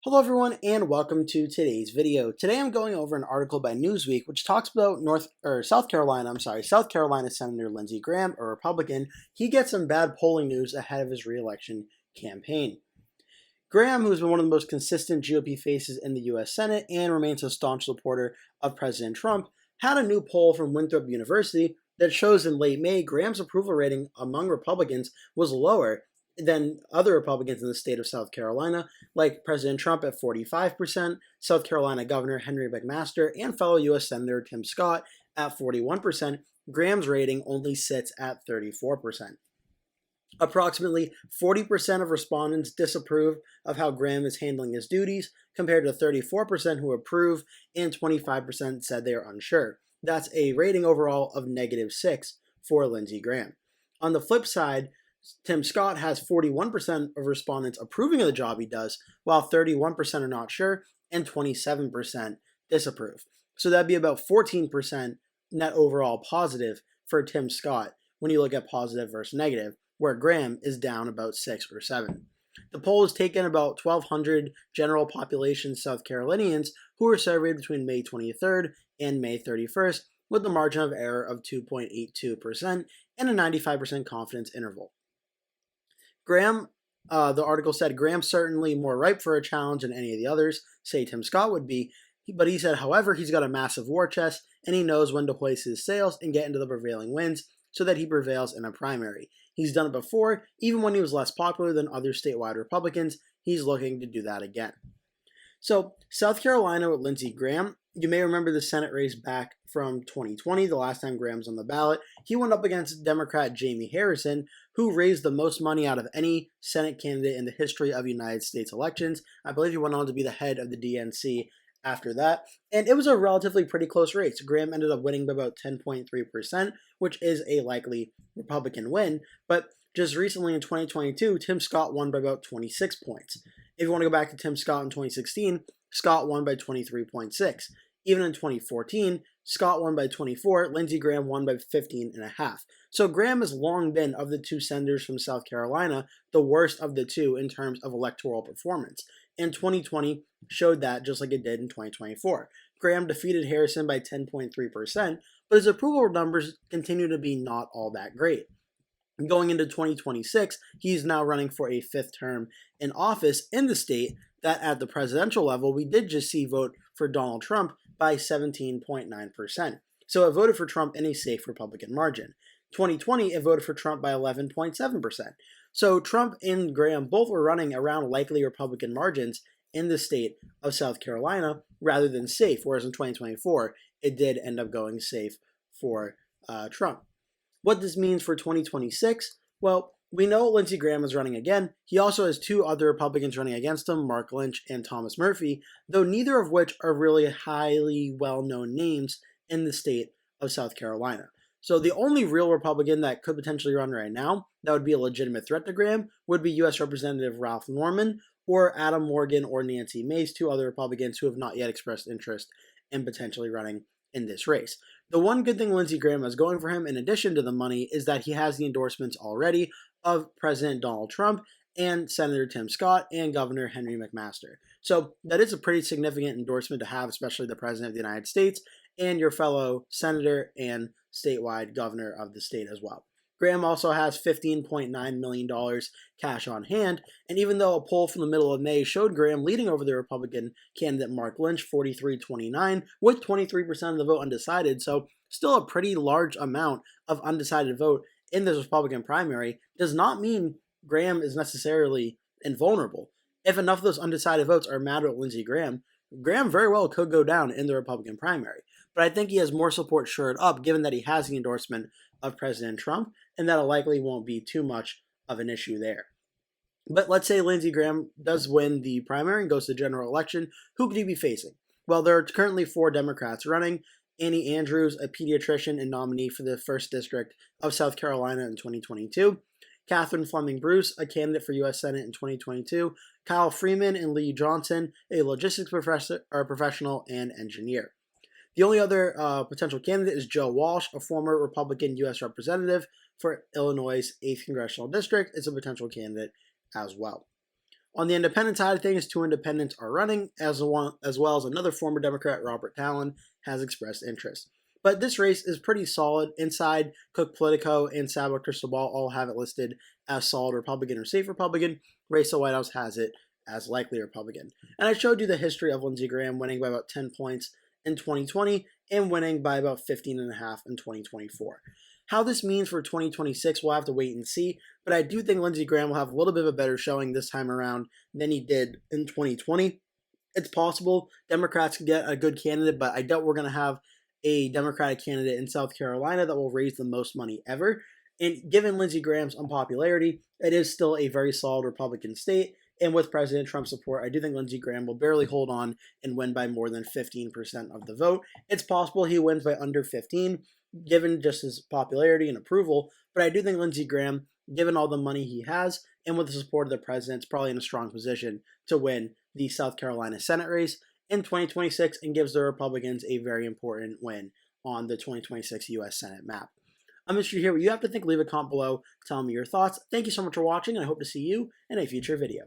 Hello everyone and welcome to today's video. Today I'm going over an article by Newsweek which talks about South Carolina Senator Lindsey Graham, a Republican. He gets some bad polling news ahead of his re-election campaign. Graham, who's been one of the most consistent GOP faces in the US Senate and remains a staunch supporter of President Trump, had a new poll from Winthrop University that shows in late May Graham's approval rating among Republicans was lower than other Republicans in the state of South Carolina, like President Trump at 45%, South Carolina Governor Henry McMaster, and fellow U.S. Senator Tim Scott at 41%. Graham's rating only sits at 34%. Approximately 40% of respondents disapprove of how Graham is handling his duties, compared to 34% who approve, and 25% said they are unsure. That's a rating overall of -6 for Lindsey Graham. On the flip side, Tim Scott has 41% of respondents approving of the job he does, while 31% are not sure and 27% disapprove. So that'd be about 14% net overall positive for Tim Scott when you look at positive versus negative, where Graham is down about 6 or 7. The poll has taken about 1,200 general population South Carolinians who were surveyed between May 23rd and May 31st, with a margin of error of 2.82% and a 95% confidence interval. Graham, the article said, Graham's certainly more ripe for a challenge than any of the others, say Tim Scott would be, but he said, however, he's got a massive war chest, and he knows when to hoist his sails and get into the prevailing winds so that he prevails in a primary. He's done it before, even when he was less popular than other statewide Republicans. He's looking to do that again. So, South Carolina with Lindsey Graham. You may remember the Senate race back from 2020, the last time Graham's on the ballot. He went up against Democrat Jamie Harrison, who raised the most money out of any Senate candidate in the history of United States elections. I believe he went on to be the head of the DNC after that. And it was a relatively pretty close race. Graham ended up winning by about 10.3%, which is a likely Republican win. But just recently in 2022, Tim Scott won by about 26 points. If you want to go back to Tim Scott in 2016, Scott won by 23.6. Even in 2014, Scott won by 24, Lindsey Graham won by 15.5. So Graham has long been, of the two senators from South Carolina, the worst of the two in terms of electoral performance. And 2020 showed that just like it did in 2024. Graham defeated Harrison by 10.3%, but his approval numbers continue to be not all that great. Going into 2026, he's now running for a 5th term in office in the state that at the presidential level, we did just see vote for Donald Trump by 17.9%. So it voted for Trump in a safe Republican margin. 2020, it voted for Trump by 11.7%. So Trump and Graham both were running around likely Republican margins in the state of South Carolina rather than safe, whereas in 2024, it did end up going safe for Trump. What this means for 2026? Well, we know Lindsey Graham is running again. He also has 2 other Republicans running against him, Mark Lynch and Thomas Murphy, though neither of which are really highly well-known names in the state of South Carolina. So the only real Republican that could potentially run right now, that would be a legitimate threat to Graham, would be U.S. Representative Ralph Norman or Adam Morgan or Nancy Mace, 2 other Republicans who have not yet expressed interest in potentially running in this race. The one good thing Lindsey Graham has going for him, in addition to the money, is that he has the endorsements already of President Donald Trump and Senator Tim Scott and Governor Henry McMaster. So that is a pretty significant endorsement to have, especially the President of the United States and your fellow senator and statewide governor of the state as well. Graham also has $15.9 million cash on hand, and even though a poll from the middle of May showed Graham leading over the Republican candidate Mark Lynch 43-29, with 23% of the vote undecided, so still a pretty large amount of undecided vote in this Republican primary, does not mean Graham is necessarily invulnerable. If enough of those undecided votes are mad at Lindsey Graham, Graham very well could go down in the Republican primary. But I think he has more support shored up, given that he has the endorsement of President Trump, and that it likely won't be too much of an issue there. But let's say Lindsey Graham does win the primary and goes to the general election. Who could he be facing? Well, there are currently 4 Democrats running. Annie Andrews, a pediatrician and nominee for the 1st District of South Carolina in 2022. Catherine Fleming Bruce, a candidate for U.S. Senate in 2022. Kyle Freeman and Lee Johnson, a logistics professional and engineer. The only other potential candidate is Joe Walsh, a former Republican U.S. representative for Illinois' 8th Congressional District, is a potential candidate as well. On the independent side of things, 2 independents are running, as well as another former Democrat, Robert Talon, has expressed interest. But this race is pretty solid. Inside, Cook Politico and Salvador Cristobal all have it listed as solid Republican or safe Republican. Race the White House has it as likely Republican. And I showed you the history of Lindsey Graham winning by about 10 points in 2020 and winning by about 15.5 in 2024. How this means for 2026, we'll have to wait and see, but I do think Lindsey Graham will have a little bit of a better showing this time around than he did in 2020. It's possible Democrats can get a good candidate, but I doubt we're going to have a Democratic candidate in South Carolina that will raise the most money ever. And given Lindsey Graham's unpopularity, it is still a very solid Republican state. And with President Trump's support, I do think Lindsey Graham will barely hold on and win by more than 15% of the vote. It's possible he wins by under 15, given just his popularity and approval. But I do think Lindsey Graham, given all the money he has, and with the support of the president, is probably in a strong position to win the South Carolina Senate race in 2026 and gives the Republicans a very important win on the 2026 U.S. Senate map. I'm interested to hear what you have to think. Leave a comment below. Tell me your thoughts. Thank you so much for watching, and I hope to see you in a future video.